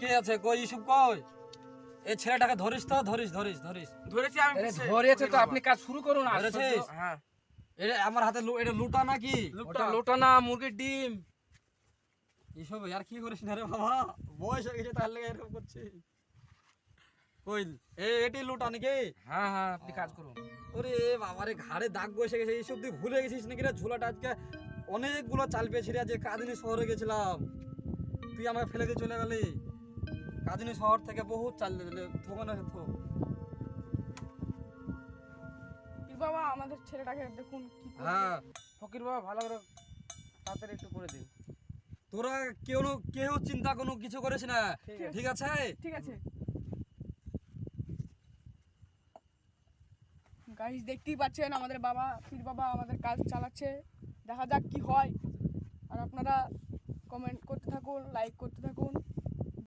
কে আছে কই ইসুব কই? এই ছেলেটাকে ধরিস তো, ধরিস ধরিস ধরিস। ধরেছি আমি। ধরেছে তো, আপনি কাজ শুরু করুন। ধরেছিস? হ্যাঁ এটা আমার হাতে এটা লুটা নাকি? ওটা লোটা না, মুরগির ডিম। এসব আর কি করিস না রে বাবা, বয়স হয়ে গেছে তাহলে এরকম করছিস। কই এটি লুটা নাকি? হ্যাঁ হ্যাঁ, আপনি কাজ করুন। ওরে বাবারে, ঘাড়ে দাগ বসে গেছে। এইসব তুই ভুলে গেছিস নাকি রে? ঝোলাটা আজকে অনেকগুলো চাল পেয়েছি রে, আজকে কাদিনী শহরে গেছিলাম, তুই আমাকে ফেলে দিয়ে চলে গেলি। কাদিনী শহর থেকে বহুত চাল দিলে থোকানো তো। পীর বাবা আমাদের ছেলেটাকে দেখুন কি করে। হ্যাঁ, ফকির বাবা ভালো করে তাড়াতাড়ি একটু করে দিন। তোরা কেউ চিন্তা কোনো কিছু করিস না, ঠিক আছে? ঠিক আছে গাইস, দেখতেই পাচ্ছেন আমাদের বাবা পীর বাবা আমাদের কাজ চালাচ্ছে। দেখা যাক কি হয়। আর আপনারা কমেন্ট করতে থাকুন, লাইক করতে থাকুন।